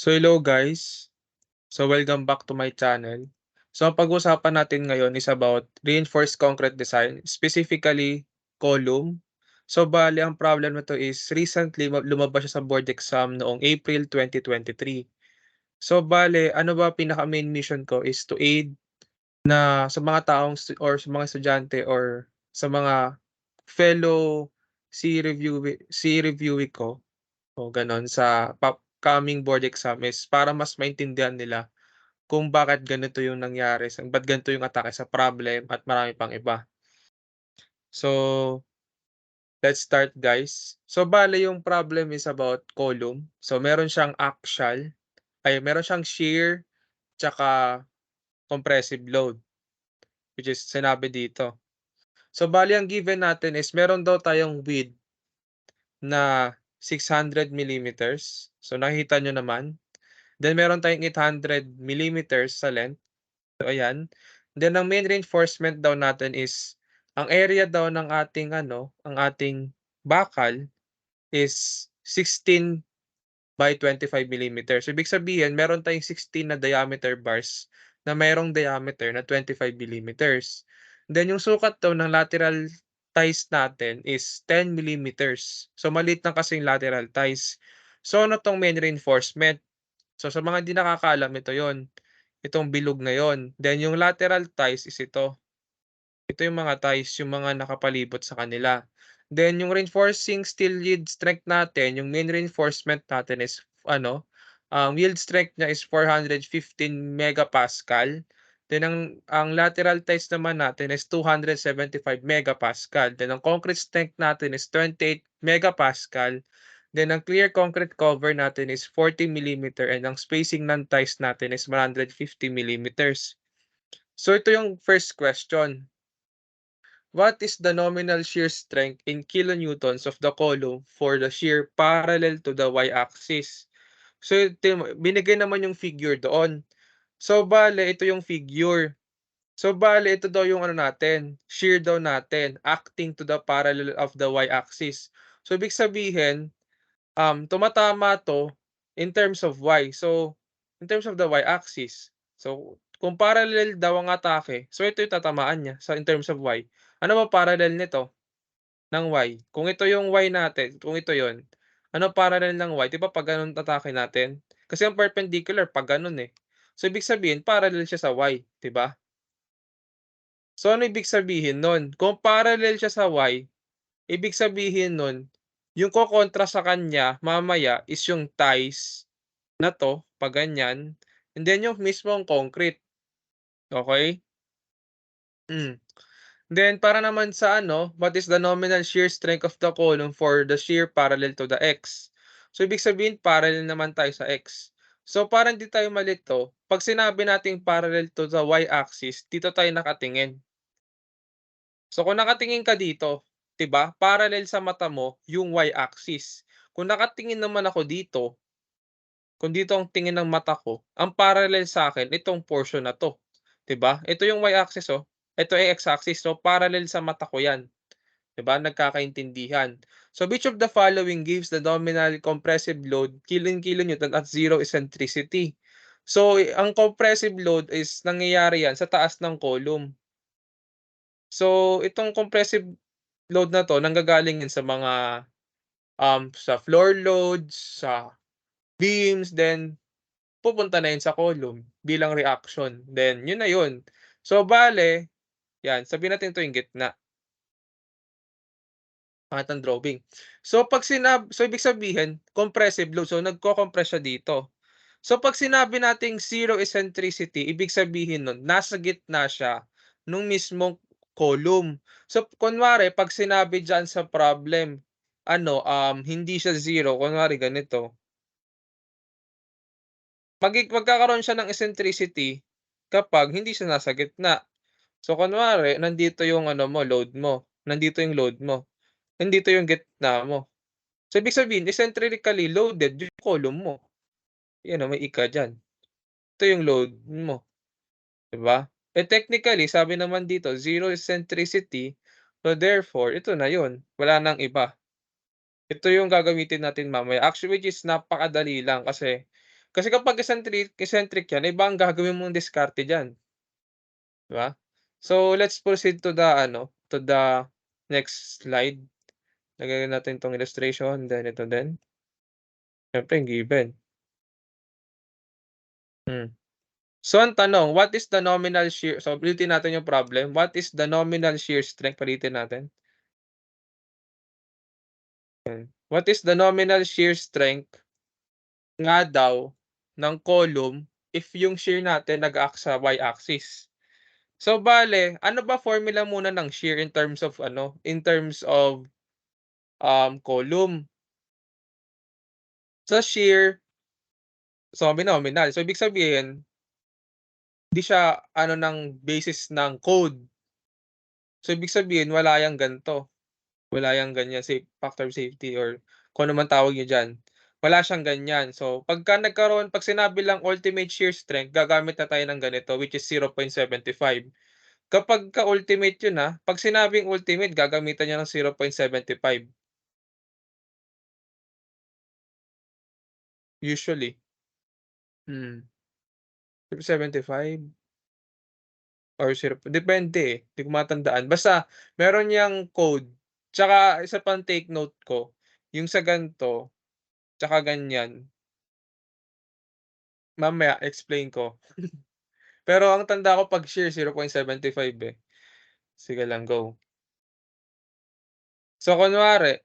So hello guys. So welcome back to my channel. So ang pag-uusapan natin ngayon is about reinforced concrete design, specifically column. So bali ang problem nito is recently lumabas siya sa board exam noong April 2023. So bale ano ba pinaka main mission ko is to aid na sa mga taong or sa mga estudyante or sa mga fellow C reviewee ko o gano'n sa coming board exam is para mas maintindihan nila kung bakit ganito yung nangyari, ba't ganito yung atake sa problem at marami pang iba. So, let's start guys. So, bale yung problem is about column. So, meron siyang meron siyang shear tsaka compressive load, which is sinabi dito. So, bale ang given natin is meron daw tayong width na 600 millimeters. So, nakikita nyo naman. Then meron tayong 800 millimeters sa length. So ayan. Then ang main reinforcement daw natin is ang area daw ng ating ang ating bakal is 16 by 25 millimeters. So ibig sabihin meron tayong 16 na diameter bars na mayroong diameter na 25 millimeters. Then yung sukat daw ng lateral ties natin is 10 millimeters. So maliit lang kasi yung lateral ties. So ano tong main reinforcement? So sa mga hindi nakakaalam, ito yon, itong bilog na yon. Then yung lateral ties is ito. Ito yung mga ties, yung mga nakapalibot sa kanila. Then yung reinforcing steel yield strength natin, yung main reinforcement natin is yield strength niya is 415 megapascal. Then ang lateral ties naman natin is 275 megapascal. Then ang concrete strength natin is 28 megapascal. Then ang clear concrete cover natin is 40 millimeter and ang spacing ng ties natin is 150 millimeters. So ito yung first question. What is the nominal shear strength in kilonewtons of the column for the shear parallel to the y-axis? So binigay naman yung figure doon. So bale ito yung figure. So bale ito daw yung natin, shear daw natin acting to the parallel of the y-axis. So ibig sabihin, tumatama 'to in terms of y. So in terms of the y-axis. So kung parallel daw ang atake, so ito yung tatamaan niya sa in terms of y. Ano ba parallel nito ng y? Kung ito yung y natin, kung ito yon, ano parallel ng y? 'Di ba 'pag gano'n atake natin? Kasi ang perpendicular 'pag gano'n, eh. So ibig sabihin parallel siya sa y, 'di ba? So ano ibig sabihin nun? Kung parallel siya sa y, ibig sabihin nun, yung kokontra sa kanya mamaya is yung ties na 'to, 'pag ganyan, and then yung mismong concrete, okey? Then para naman sa what is the nominal shear strength of the column for the shear parallel to the x? So ibig sabihin parallel naman tayo sa x. So para hindi tayo malito, 'pag sinabi nating parallel to the y-axis, dito tayo nakatingin. So kung nakatingin ka dito, 'di ba, parallel sa mata mo yung y-axis. Kung nakatingin naman ako dito, kung dito ang tingin ng mata ko, ang parallel sa akin itong portion na 'to, 'di ba? Ito yung y-axis, oh, ito ay x-axis, so parallel sa mata ko 'yan, 'di ba, nagkakaintindihan. So which of the following gives the nominal compressive load kilonewton at zero eccentricity? So ang compressive load is nangyayari 'yan sa taas ng column. So itong compressive load na 'to nanggagaling 'yan sa mga, sa floor loads, sa beams, then pupunta na 'yun sa column bilang reaction, then 'yun na 'yun. So bale, 'yan sabihin natin ito yung gitna, pangit ng drawing. So 'pag so ibig sabihin compressive load, so nagko-compress siya dito. So 'pag sinabi nating zero eccentricity, ibig sabihin nun nasa gitna siya nung mismong column. So kunwari 'pag sinabi diyan sa problem, hindi siya zero, kunwari ganito, magkakaroon siya ng eccentricity kapag hindi siya nasa gitna. So kunwari nandito yung load mo, nandito yung load mo, nandito yung gitna mo. So ibig sabihin eccentrically loaded yung column mo. Yan, may ika diyan. Ito yung load mo, 'di ba? Eh, technically sabi naman dito zero eccentricity, so therefore ito na yun, wala ng iba. Ito yung gagamitin natin mamaya, actually which is napakadali lang kasi Kasi kapag eccentric yan, iba ang gagawin mong diskarte diyan, 'di ba? So, let's proceed to the ano, to the next slide. Lagyan natin 'tong illustration, then ito din, siyempre given. Hmm. So, ang tanong, what is the nominal shear, so ulitin natin yung problem. What is the nominal shear strength? Ulitin natin. What is the nominal shear strength nga daw ng column if yung shear natin nag-act sa y-axis? So, bale, ano ba formula muna ng shear in terms of ano, in terms of column? Sa shear, so nominal. So, ibig sabihin, di siya ano ng basis ng code. So, ibig sabihin, wala yang ganito. Wala yang ganyan, factor of safety or kung ano man tawag niyo diyan. Wala siyang ganyan. So, pag sinabi lang ultimate shear strength, gagamit na tayo ng ganito, which is 0.75. Kapagka ultimate yun, 'pag sinabing ultimate, gagamitan niya ng 0.75 usually. Hmm, 0.75 or depende, eh, 'di ko matandaan. Basta meron niyang code. Tsaka isa pang take note ko, yung sa gan'to tsaka ganyan, mamaya explain ko. Pero ang tanda ko 'pag shear 0.75, eh. Sige lang, go. So kunwari,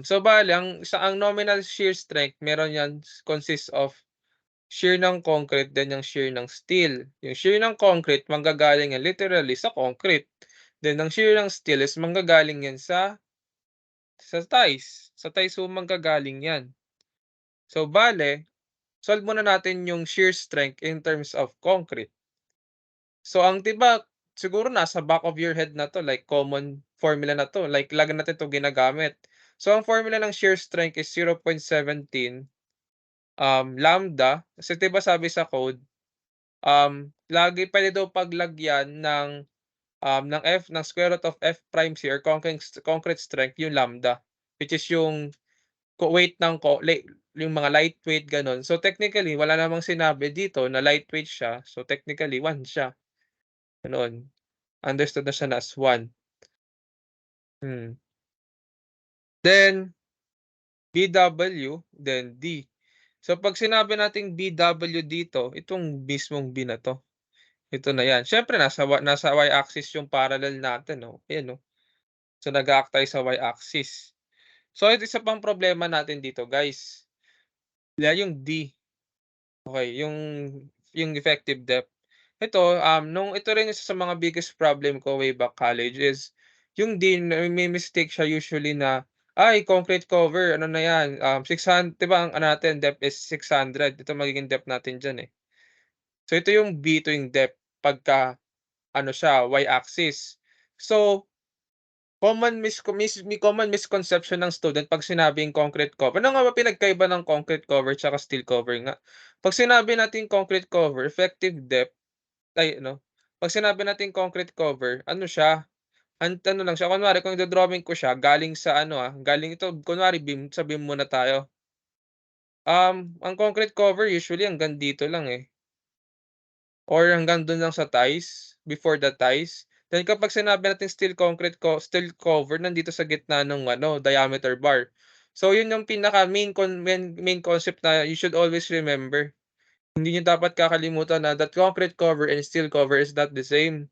so bale ang nominal shear strength meron 'yan consists of shear ng concrete then yung shear ng steel. Yung shear ng concrete manggagaling yan literally sa concrete. Then ang shear ng steel is manggagaling yan sa ties ho manggagaling yan. So bale, solve muna natin yung shear strength in terms of concrete. So ang 'di ba siguro nasa back of your head na 'to, like common formula na 'to, like lagi natin 'to ginagamit. So ang formula ng shear strength is 0.17 lambda, kasi 'di ba sabi sa code, lagi puwede daw paglagyan ng ng square root of F prime C or concrete strength yung lambda, which is yung weight ng yung mga lightweight gano'n. So technically wala namang sinabi dito na lightweight siya, so technically 1 siya, ganoon. Understood na siya na as 1. Hmm. Then BW, then D. So 'pag sinabi nating BW dito, itong mismong B na 'to, ito na 'yan. Siyempre nasa y-axis yung parallel natin, 'no, ayan, oh. So nag-a-act tayo sa y-axis. So ito isa pang problema natin dito, guys, yung D. Okey, yung effective depth. Ito, ito rin isa sa mga biggest problem ko way back college is yung din nami-mistake siya usually na, "Ay concrete cover ano na 'yan, 'di ba ang ano natin depth is 600, ito magiging depth natin diyan, eh." So ito yung B, ito yung depth pagka ano siya y-axis. So common misconception ng student 'pag sinabing concrete cover, ano nga ba pinagkaiba ng concrete cover tsaka steel cover nga? 'Pag sinabi nating concrete cover, effective depth ay ano, 'pag sinabi nating concrete cover, ano siya, ano lang siya, kunwari kung ido-drawing ko siya galing sa ano, galing ito kunwari beam, sa beam muna tayo. Ang concrete cover usually hanggang dito lang, eh. Or hanggang dun lang sa ties, before the ties. Then kapag sinabi nating steel cover nandito sa gitna nung ano, diameter bar. So yun yung pinaka main concept na you should always remember. Hindi niyo dapat kakalimutan na that concrete cover and steel cover is not the same.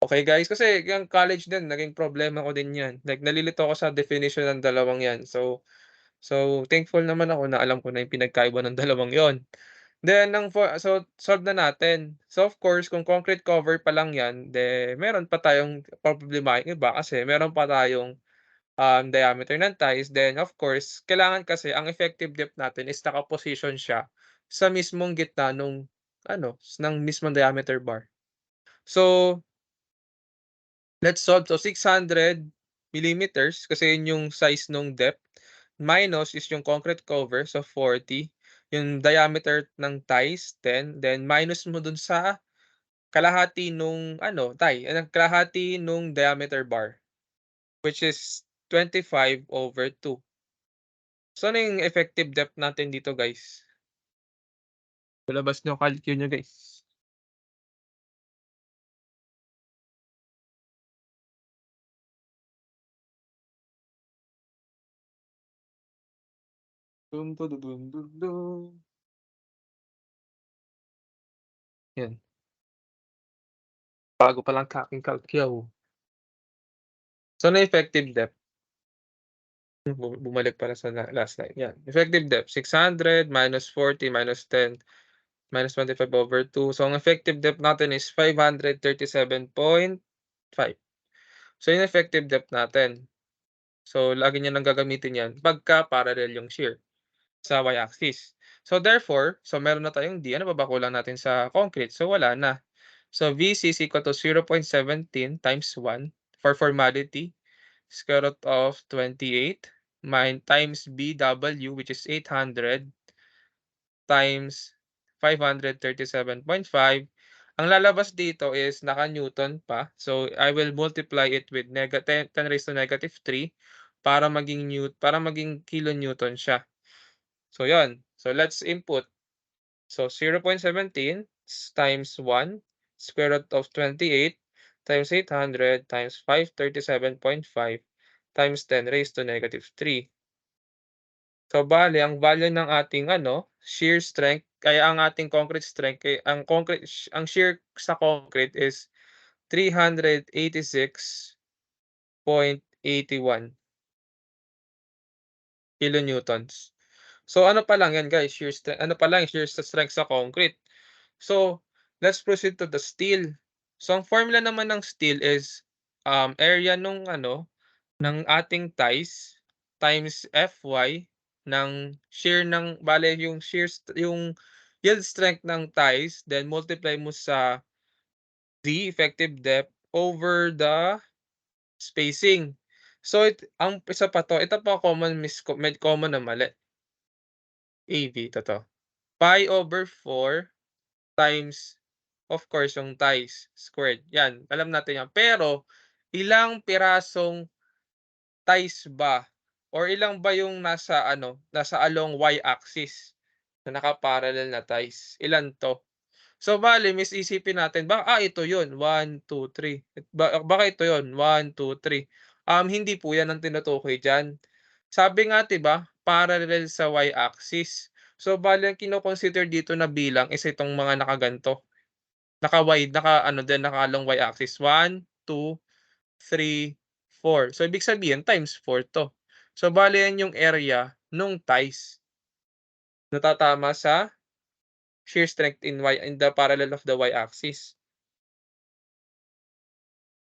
Okay guys, kasi yung college din naging problema ko din yan. Like nalilito ako sa definition ng dalawang yan. So thankful naman ako na alam ko na yung pinagkaiba ng dalawang yon. Then so solve na natin. So of course kung concrete cover pa lang 'yan, meron pa tayong problemahin iba kasi meron pa tayong, diameter ng ties. Then of course kailangan kasi ang effective depth natin is naka-position siya sa mismong gitna nung ano, ng mismong diameter bar. So let's solve. So 600 millimeters kasi yun yung size nung depth, minus is yung concrete cover, so 40, yung diameter ng ties 10, then minus mo dun sa kalahati nung ano, kalahati nung diameter bar, which is 25/2. So ano yung effective depth natin dito, guys? Palabas niyo calcu niyo guys. Dun du du dun dun dun. Yan, bago pa lang sa aking calcu. So, na effective depth, bumalik pala sa last line, yan. Effective depth 600 minus 40 minus 10 minus 25/2. So, ang effective depth natin is 537.5. So, yung effective depth natin. So, lagi niyo ng gagamitin yan pagka parallel yung shear sa y-axis. So, therefore, so meron na tayong D. Ano pa ba kulang natin sa concrete? So, wala na. So, VC is equal to 0.17 times 1 for formality, square root of 28 times BW, which is 800 times 537.5. Ang lalabas dito is naka-Newton pa. So, I will multiply it with 10 raised to negative 3 para maging kilonewton siya. So, yon. So, let's input. So, 0.17 times 1 square root of 28 times 800 times 537.5 times 10 raised to negative 3. So, bale ang value ng ating ano, shear strength kaya ang ating concrete strength ang shear sa concrete is 386.81 kilonewtons. So, ano pa lang yan guys, shear strength sa concrete. So, let's proceed to the steel. So, ang formula naman ng steel is area nung ano ng ating ties times Fy ng shear ng bale yung yield strength ng ties then multiply mo sa D, effective depth, over the spacing. So, ang isa pa 'to, ito pa common na mali, AV, 'to. Pi over 4 times, of course, yung ties squared, 'yan, alam natin 'yan. Pero ilang pirasong ties ba or ilang ba yung nasa ano, nasa along y-axis na naka-parallel na ties, ilan 'to? So, bale isipin natin ito yun, 1, 2, 3. Baka ito yun, 1, 2, 3. Hindi po yan ang tinutukoy diyan. Sabi nga 'di ba, parallel sa y-axis. So, bale ang kino-consider dito na bilang is itong mga nakaganto, naka-y, naka-ano din, naka-along y-axis, 1, 2, 3, 4. So, ibig sabihin times 4 'to. So, bale yan yung area nung ties na tatama sa shear strength in the parallel of the y-axis.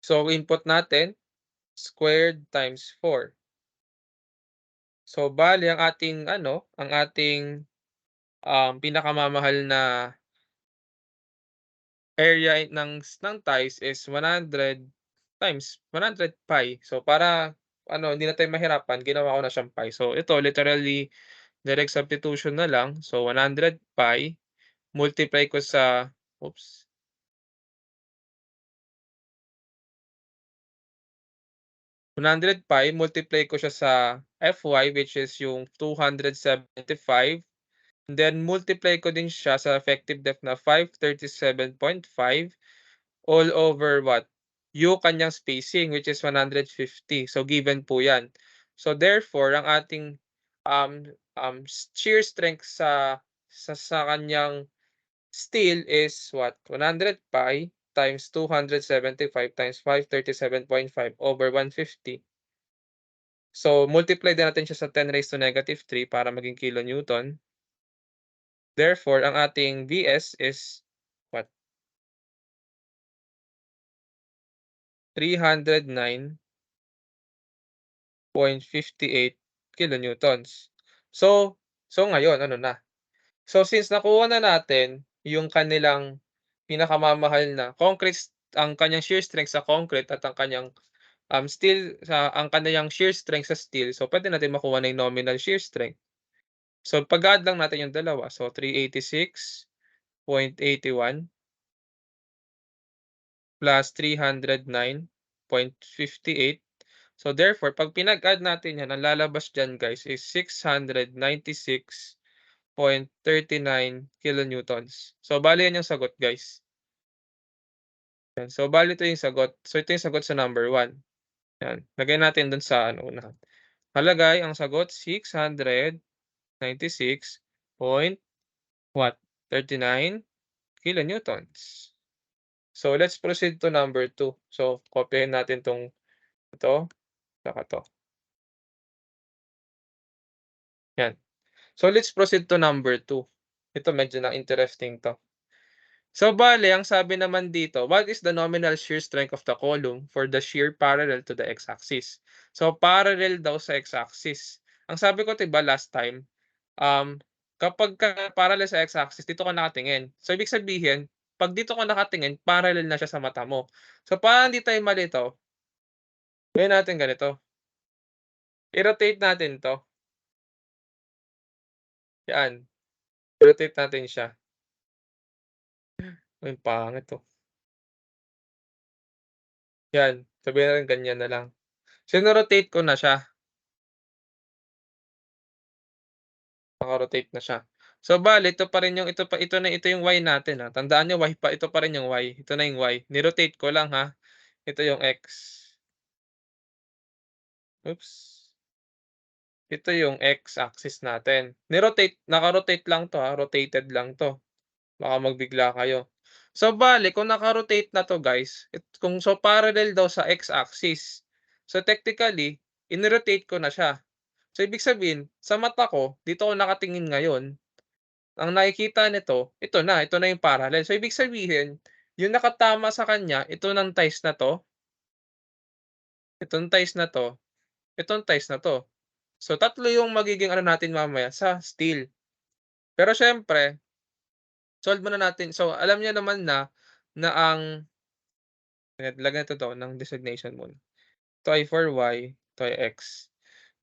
So, input natin, squared times 4. So, bale ang ating ano, ang ating, pinakamamahal na area ng ties is 100 times 100 pi. So, para ano, hindi na tayo mahirapan, ginawa ko na siyang pi. So, ito literally direct substitution na lang. So, 100 pi multiply ko sa oops, 100 pi multiply ko siya sa Fy, which is yung 275. Then multiply ko din siya sa effective depth na 537.5 all over what? Yung kanyang spacing, which is 150. So, given po yan. So, therefore, ang ating shear strength sa kanyang steel is what? 100 pi times 275 times 537.5 over 150. So, multiply din natin siya sa 10 raised to negative 3 para maging kilonewton. Therefore, ang ating Vs is what? 309.58 kilonewtons. So ngayon ano na, so since nakuha na natin yung kanilang pinakamamahal na concrete, ang kanyang shear strength sa concrete at ang kanyang ang kanyang shear strength sa steel, so puwede natin makuha na yung nominal shear strength. So pag-a-add lang natin yung dalawa, so 386.81 plus 309.58. So therefore, 'pag pinag-add natin 'yan, ang lalabas diyan guys is 696 0.39 kilonewtons. So, bale yan yung sagot, guys. Yan. So, bale ito yung sagot. So, ito yung sagot sa number 1. Yan. Lagay natin dun sa ano, unahan. Nakalagay ang sagot 696 point what? 39 kilonewtons. So, let's proceed to number 2. So, kopyahin natin 'tong ito, saka 'to. Yan. So, let's proceed to number 2. Ito medyo na interesting 'to. So, bale ang sabi naman dito, what is the nominal shear strength of the column for the shear parallel to the x-axis? So, parallel daw sa x-axis. Ang sabi ko 'di ba last time, kapagka parallel sa x-axis dito ka nakatingin. So, ibig sabihin 'pag dito ka nakatingin parallel na siya sa mata mo. So, para hindi tayo malito, gawin natin ganito, i-rotate natin 'to, 'yan, i-rotate natin siya. Uy, ang pangit, oh. 'Yan, sabihin natin ganyan na lang. Sino-rotate ko na siya. Naka-rotate na siya. So, bale ito yung Y natin, tandaan niyo Y pa ito pa rin yung Y, ito na yung Y, ni-rotate ko lang, ito yung X. Oops, ito yung X axis natin. Naka-rotate lang 'to, rotated lang 'to, baka magbigla kayo. So, bale kung naka-rotate na 'to guys, so parallel daw sa X axis. So, technically ini-rotate ko na siya. So, ibig sabihin sa mata ko, dito ako nakatingin ngayon. Ang nakikita nito, ito na yung parallel. So, ibig sabihin, yung nakatama sa kanya, ito ng ties na 'to, itong ties na 'to, itong ties na 'to. So, tatlo yung magiging ano natin mamaya sa steel. Pero siyempre, solve muna natin. So, alam niyo naman na ang lagyan natin 'to ng designation muna. Ito ay for Y, ito ay X.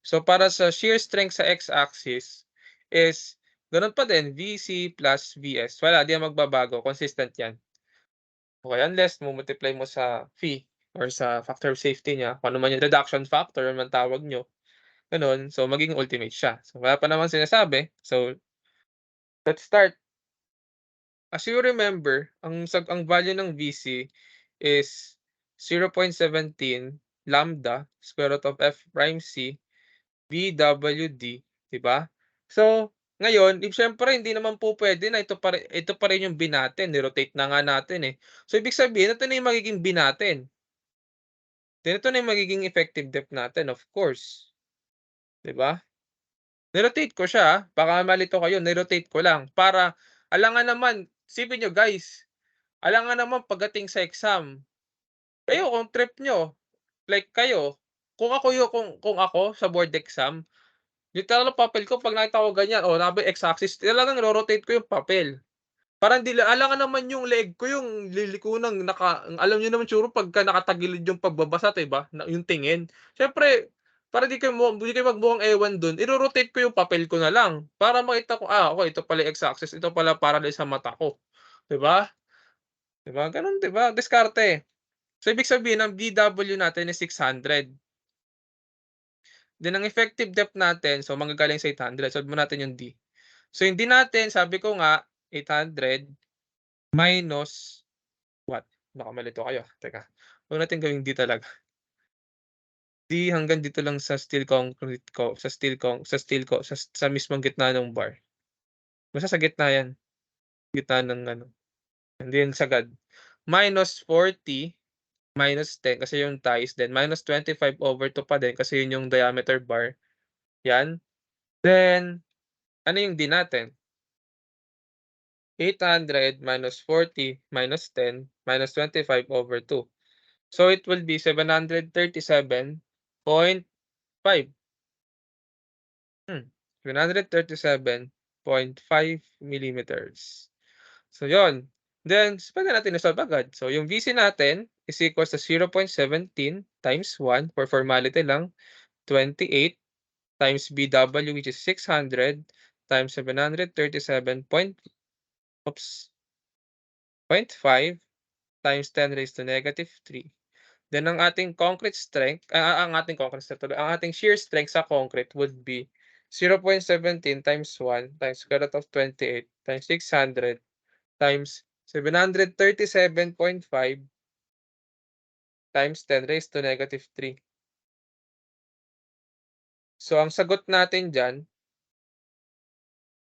So, para sa shear strength sa x-axis is gano'n pa din, VC plus VS. Wala, 'di yan magbabago, consistent 'yan. Okay, unless mo-multiply mo sa phi or sa factor of safety niya, kung ano man yung reduction factor man tawag niyo, gano'n. So, magiging ultimate siya. So, wala pa namang sinasabi. So, let's start. As you remember, ang value ng VC is 0.17 lambda square root of F prime C BWD, 'di ba? So, ngayon, siyempre hindi naman po puwede na ito pa rin yung B natin, ni-rotate na nga natin, eh. So, ibig sabihin ito na yung magiging B natin. Then ito na yung magiging effective depth natin, of course, 'di ba? Ni-rotate ko siya, baka malito kayo, ni-rotate ko lang para alangan naman isipin niyo guys, alangan naman pagdating sa exam, kayo kung trip niyo, like kayo, kung ako sa board exam, literal na papel ko 'pag nakita ko ganyan, nabi x-axis, talagang iro-rotate ko yung papel. Para hindi alangan naman yung leeg ko yung liliko ng alam niyo naman siguro pagka nakatagilid yung pagbabasa 'di ba, na yung tingin. Siyempre para di kayo magmukhang ewan dun, iro-rotate ko yung papel ko na lang para makita ko, okey ito pala yung x-axis, ito pala parallel sa mata ko, 'di ba? 'Di ba gano'n 'di ba, diskarte. So ibig sabihin ang BW natin is 600. Then ang effective depth natin, so manggagaling sa 800, solve mo natin yung D. So yung D natin sabi ko nga 800 minus what? Baka malito kayo, teka. Huwag natin gawing D talaga. D hanggang dito lang sa steel concrete ko sa mismong gitna ng bar. Basta sa gitna 'yan, gitna ng ano, hindi 'yan sagad. Minus 40, minus 10 kasi yung ties, then minus 25/2 pa din kasi yun yung diameter bar, 'yan. Then, ano yung D natin? 800 minus 40 minus 10 minus 25/2. So, it will be 737.5. 737.5 millimeters. So, yon. Then, puwede natin i-solve agad. So, yung VC natin is equals to 0.17 times 1 for formality lang, 28 times BW which is 600 times 0.5 times 10 raised to negative 3. Then ang ating concrete strength, ang ating concrete strength tuloy, ang ating shear strength sa concrete would be 0.17 times 1 times square root of 28 times 600 times 737.5 times 10 raised to negative 3. So, ang sagot natin diyan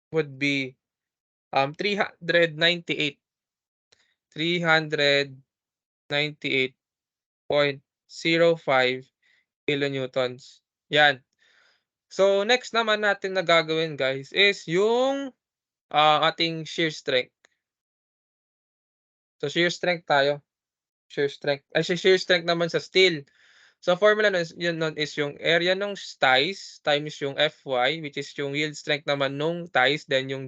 would be 398. 398.05 kilonewtons. 'Yan. So, next naman natin na gagawin guys is yung, ating shear strength. So, shear strength tayo. Shear strength naman sa steel. So, formula nun is yung area ng ties times yung Fy, which is yung yield strength naman nung ties, then yung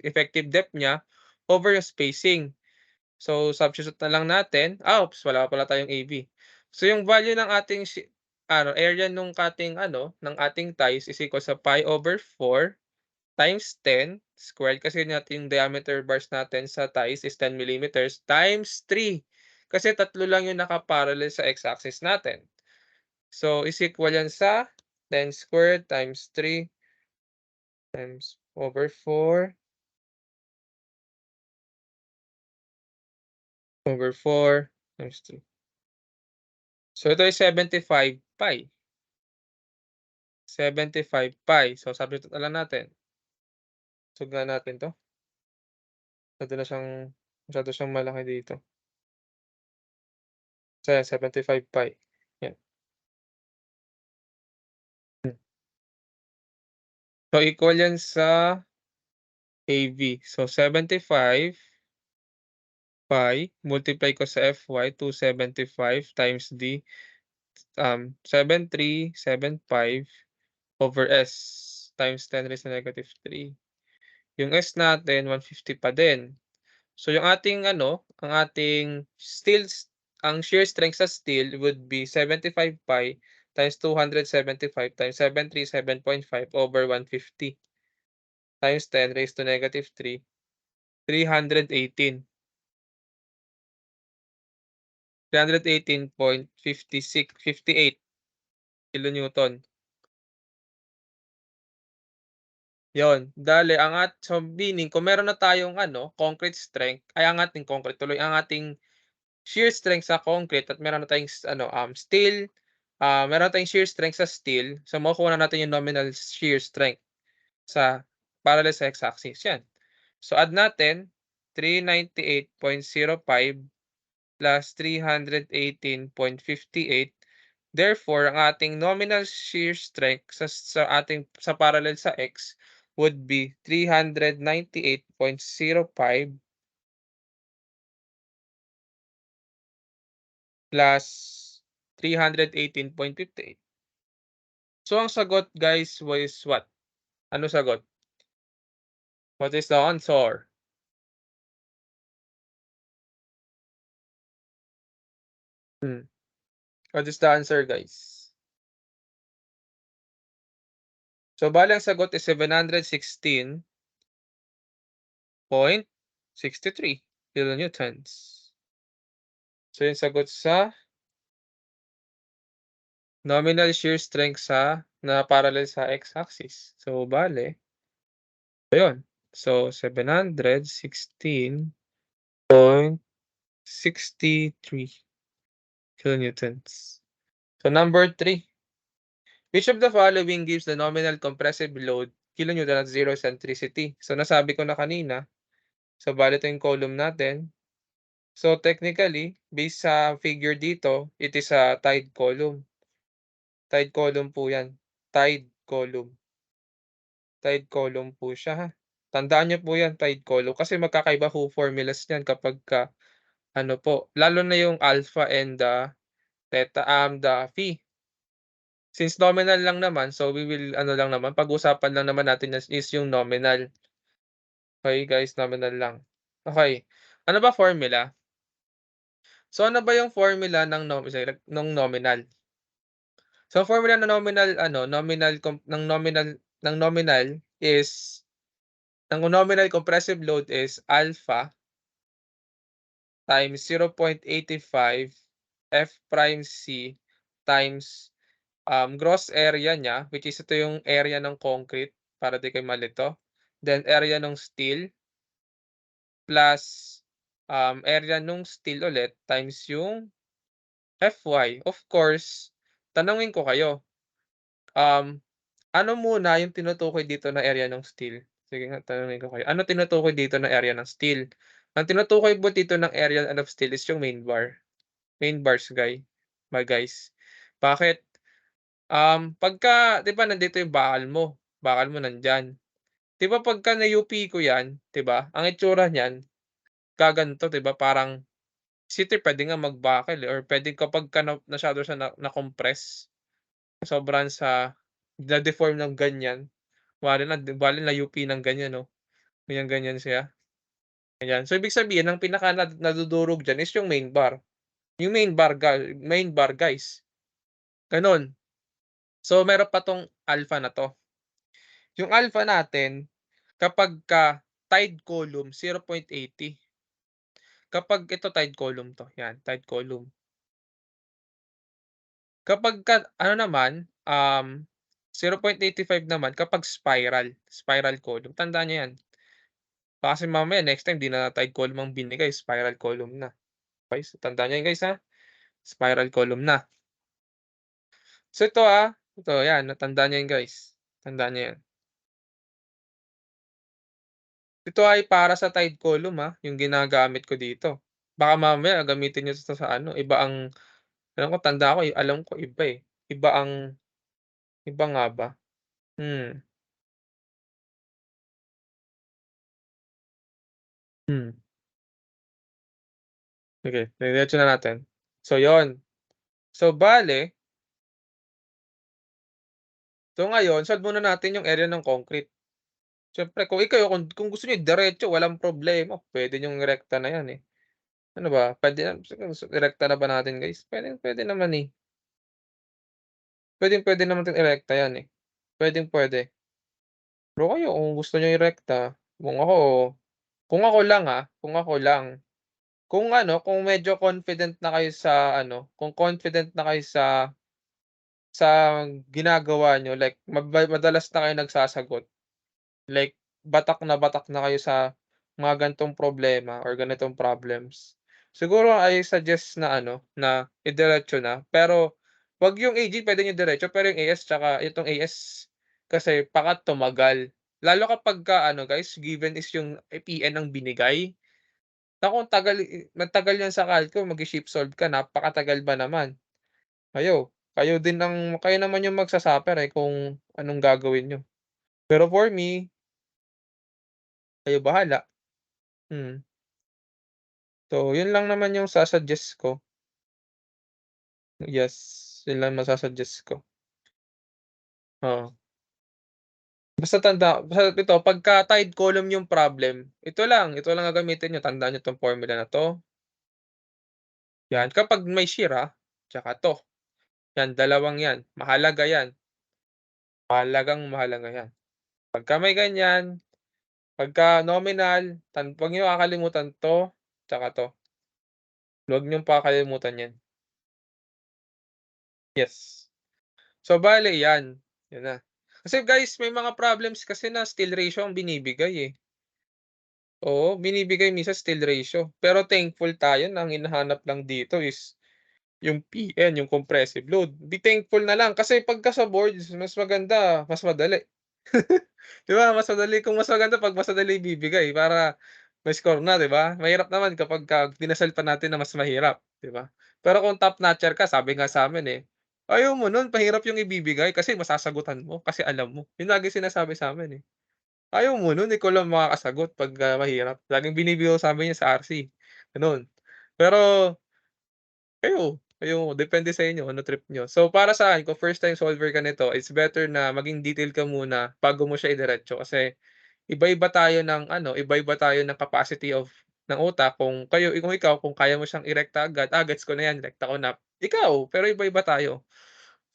effective depth niya over yung spacing. So, substitute na lang natin. Oops, wala pala tayong AB. So, yung value ng ating area nung ng ating ties is equal sa pi over 4 times 10 squared kasi natin yung diameter bars natin sa ties is 10 millimeters times 3. Kasi tatlo lang yung nakaparallel sa x-axis natin. So, is equal yan sa 10 squared times 3 times over 4 over 4 times 3. So, ito ay 75 pi. 75 pi. So, substitute na lang natin. Sugnan natin 'to. Masyado siyang malaki dito. So, 75 pi. Yan. So, equal yan sa AB. So, 75 pi multiply ko sa Fy, 275 times D, 7375 over S times 10 raised to negative 3. Yung S natin 150 pa din. So yung ang ating ang shear strength sa steel would be 75 pi times 275 times 737.5 over 150 times 10 raised to negative 3, 318. 318.58 kilonewton. Yon, dale so meaning kung meron na tayong concrete strength, ay ang ating concrete tuloy, ang ating shear strength sa concrete at meron na tayong steel, meron tayong shear strength sa steel, so makukuha na natin yung nominal shear strength sa parallel sa x-axis, yan. So add natin 398.05 plus 318.58. Therefore, ang ating nominal shear strength sa parallel sa x would be 398.05 plus 318.58. So, ang sagot guys was what? Ano sagot? What is the answer? What is the answer guys? So, bale ang sagot is 716.63 kilonewtons. So, yung sagot sa nominal shear strength na parallel sa x-axis. So, bale, ayun. So, 716.63 kilonewtons. So, number 3. Which of the following gives the nominal compressive load kilonewton at zero centricity? So, nasabi ko na kanina. So, bale ito yung column natin. So, technically, based sa figure dito, it is a tied column. Tied column po yan. Tied column. Tied column po siya, ha. Tandaan niyo po yan, tied column. Kasi magkakaiba po formulas niyan kapag lalo na yung alpha and the theta, the phi. Since nominal lang naman, so we will lang naman, pag-usapan lang naman natin is yung nominal. Okay guys, nominal lang. Okay. Ano ba formula? So ano ba yung formula ng nominal? So formula ng nominal compressive load is alpha times 0.85 F prime C times gross area niya, which is ito yung area ng concrete para di kayo malito, then area nung steel plus, area nung steel ulit times yung FY. Of course, tanungin ko kayo, um, ano muna yung tinutukoy dito na area ng steel? Sige nga, tanungin ko kayo, ano tinutukoy dito na area ng steel? Ang tinutukoy po dito ng area of steel is yung main bars guys. Bakit? Pagka 'di ba nandito yung bakal mo nandiyan. 'Di ba pagka na-UP ko 'yan, 'di ba, ang itsura niyan gaganito 'di ba, parang city puwede nga mag-buckle, eh, or puwedeng kapagka masyado siya na-compress, sobrahan sa na-deform ng ganyan, bale na-UP ng ganyan 'no, ganyan-ganyan siya, ayan. So ibig sabihin ang pinaka nadudurog diyan is yung yung main bar guys, gano'n. So meron pa 'tong alpha na 'to. Yung alpha natin kapagka tide column 0.80, kapag ito tide column 'to, 'yan tide column. Kapagka ano naman, 0.85 naman kapag spiral column, tandaan niyo 'yan. Baka kasi mamaya next time 'di na tide column ang binigay, spiral column na. Okey, so tandaan niyo 'yan guys, spiral column na. So ito, ito 'yan tandaan niyo 'yan guys, tandaan niyo 'yan. Ito ay para sa tide column, yung ginagamit ko dito. Baka mamaya gamitin niyo 'to sa ano, iba ang alam ko iba, eh. Iba ang iba nga ba? Hmm, hmm, sige diretso na natin. So yon. So bale, so ngayon solve muna natin yung area ng concrete. Siyempre kung gusto niyo diretso walang problema, puwede niyong irekta na yan, eh. Ano ba, puwede na irekta na ba natin guys? Puwede naman, eh. Puwedeng-puwede naman natin irekta yan, eh. Puwedeng-puwede. Pero kayo kung gusto niyo irekta, kung ako lang, kung medyo confident na kayo sa kung confident na kayo sa ginagawa niyo, like madalas na kayo nagsasagot, like batak na kayo sa mga ganitong problema or ganitong problems. Siguro I suggest na na idiretso na, pero 'wag yung AG, puwede niyo diretso, pero yung AS tsaka itong AS kasi baka tumagal. Lalo kapagka guys, given is yung PN ang binigay. Naku, ang matagal yan sa calcu, mag-i-shift solve ka napakatagal ba naman. Kayo naman yung magsa-suffer, eh, kung anong gagawin niyo. Pero for me, kayo bahala, mm. So yun lang naman yung ko, yes, yun lang masa-suggest ko, oo. Basta ito pagka tide column yung problem, ito lang gagamitin niyo, tandaan niyo 'tong formula na 'to, 'yan. Kapag may shear, tsaka 'to, 'yan dalawang 'yan, mahalagang-mahalaga 'yan. Pagka may ganyan, pagka nominal, 'wag niyo kakalimutan 'to, tsaka 'to. Huwag niyong kakalimutan 'yan, yes. So bale 'yan na. Kasi guys may mga problems kasi na steel ratio ang binibigay, eh. Oo, binibigay minsan steel ratio. Pero thankful tayo na ang hinahanap lang dito is yung PN, yung compressive load. Be thankful na lang kasi pagka sa boards mas maganda, mas madali. 'Di ba mas maganda 'pag mas madali ibibigay para may score na, 'di ba? Mahirap naman kapagka dinasal pa natin na mas mahirap, 'di ba? Pero kung top notcher ka, sabi nga sa'min, eh, ayaw mo nun, pahirap yung ibibigay kasi masasagutan mo, kasi alam mo. Yun lagi sinasabi sa'min, eh. Ayaw mo nun, ikaw lang makakasagot pagka mahirap. Laging binibiro sa'min yan sa RC, gano'n. Pero kayo depende sa inyo ano trip niyo. So, para sa'kin kung first time solver ka nito, it's better na maging detail ka muna bago mo siya idiretso kasi iba-iba tayo ng capacity ng utak. Kung ikaw kung kaya mo siyang irekta agad, gets ko na 'yan, rekta ko na. Ikaw, pero iba-iba tayo.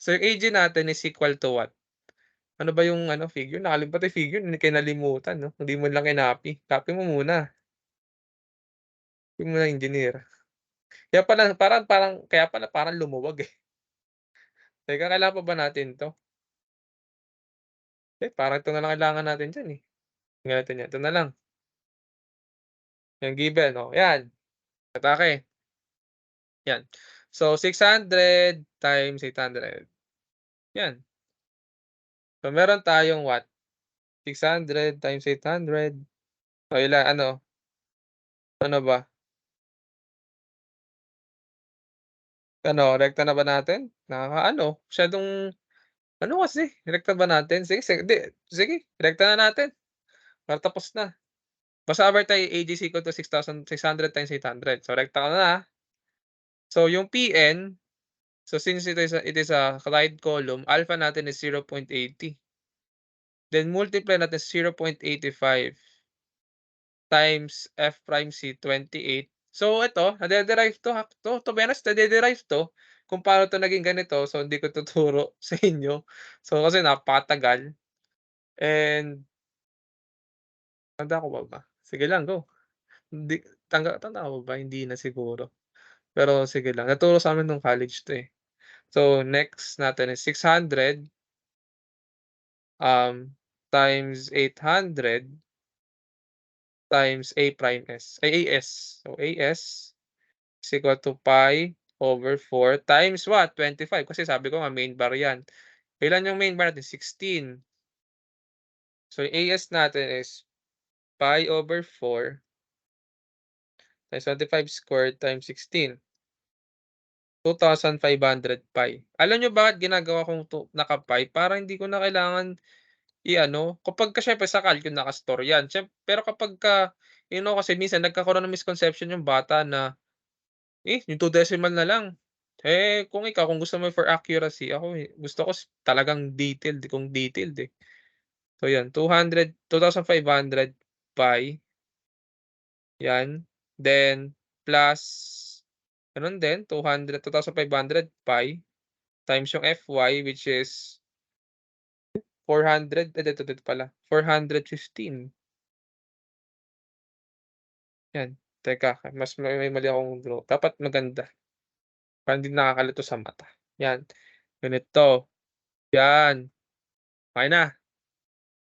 So, yung AG natin is equal to what? Ano ba yung figure? Pati figure kinalimutan 'no, hindi mo lang kinapi. Copy mo muna, copy mo na engineer. Kaya pala parang parang kaya pala parang lumuwag, eh. Teka, kailangan pa ba natin 'to? Parang ito na lang kailangan natin diyan, eh. Tingnan natin 'yan, ito na lang, yung given, oh, 'yan, atake, 'yan. So, 600 times 800, 'yan. So, meron tayong what, 600 times 800, o ano ba, rekta na ba natin? Nakakaano, masyadong ano kasi, rekta ba natin? Sige, sige, rekta na natin para tapos na. Basta over tayo AG is equal to 6,600 times 800. So, rekta ko na, So, yung PN, so since it is a right column, alpha natin is 0.80. Then multiply natin 0.85 times F prime C, 28. So ito, nade-derive 'to, to be honest, nade-derive 'to kung paano 'to naging ganito. So hindi ko tuturo sa inyo. So kasi napakatagal, and tanda ko pa ba? Sige lang, go. Hindi, tanda ko ba? Hindi na siguro. Pero sige lang, naturo sa'min nung college 'to, eh. So next natin is 600, times 800 times A prime S, ay AS. So AS is equal to pi over 4 times what? 25, kasi sabi ko nga main bar 'yan. Ilan yung main bar natin? 16. So yung AS natin is pi over 4 times 25 squared times 16, 2,500 pi. Alam niyo bakit ginagawa kong naka-pi? Para hindi ko na kailangan i-ano, kapagka siyempre sa calcu naka-store 'yan, pero kapagka kasi minsan nagkakaroon ng misconception yung bata na, yung 2 decimal na lang. Kung ikaw, kung gusto mo for accuracy, ako, gusto ko talagang detailed, kung detailed, eh. So 'yan, 2,500 pi, 'yan. Then plus gano'n din, 2,500 pi times yung Fy, which is 400, dito pala, 415. 'Yan, teka, mas may mali akong draw, dapat maganda para hindi nakakalito sa mata. 'Yan, ganito, 'yan, okey na,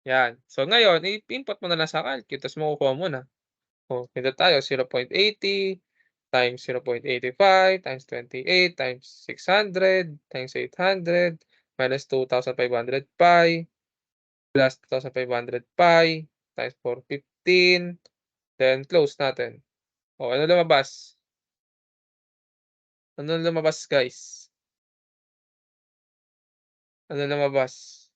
'yan. So ngayon i-input mo na lang sa calcu ta's makukuha mo na. Dito tayo, 0.80 times 0.85 times 28 times 600 times 800 minus 2,500 pi plus 2,500 pi times 415, then close natin. Ano lumabas? Ano lumabas, guys? Ano lumabas?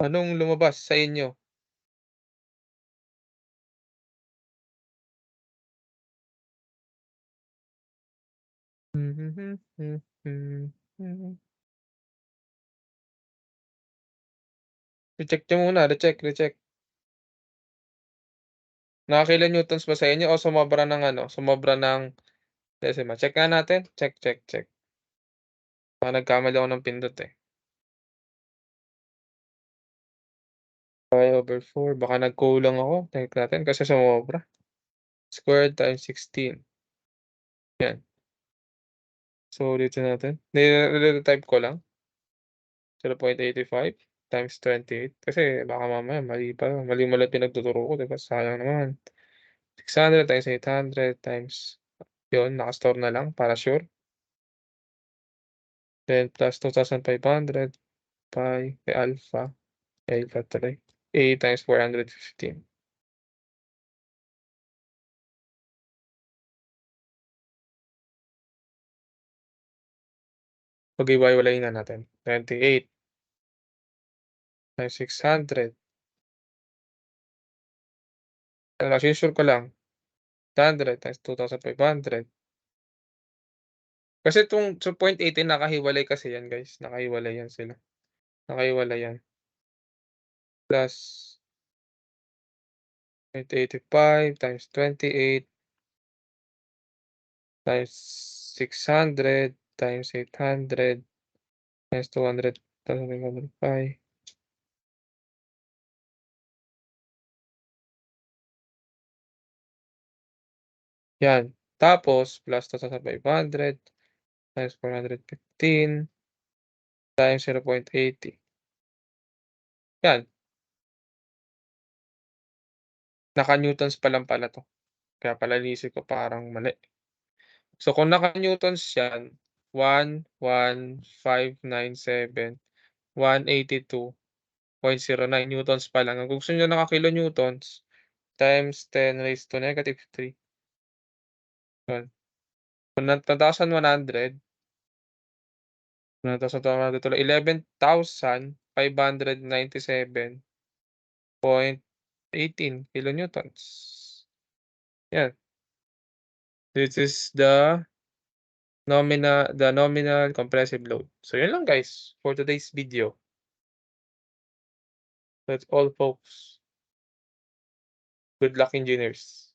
Anong lumabas sa inyo? I-check niyo muna, recheck. Nakakailan newtons ba sa inyo o sumobra ng decimal? Check nga natin, check. Baka nagkamali ako ng pindot, eh. Pi over 4, baka nagkulang ako, check natin kasi sumobra. Squared times 16, 'yan. So ulitin natin, nire-type ko lang, 0.85 times 28 kasi baka mamaya mali pinagtuturo ko, 'di ba, sayang naman. 600 times 800 times 'yun, naka-store na lang para sure. Then plus 2,500 pi alpha tuloy, A times 415. Pag-hiwa-hiwalayin na natin, 28 times 600, sine-sure ko lang, 800 times 2,500. Kasi 0.18 nakahiwalay kasi yan, guys, nakahiwalay yan sila, nakahiwalay yan. Plus 0.85 times 28 times 600 times 800 times 200,500 pi. Yan, tapos plus 2,500 times 415 times 0.80. Yan, naka-newtons pa lang pala 'to. Kaya pala iniisip ko parang mali. So kung naka-newtons yan, 1,597,182.09 newtons pa lang. Kung gusto niyo naka-kilonewtons times 10⁻³ yun. Kung 1,100 tuloy 11,597.18 kilonewtons. Yan, this is the nominal compressive load. So yun lang guys for today's video. That's all folks. Good luck engineers.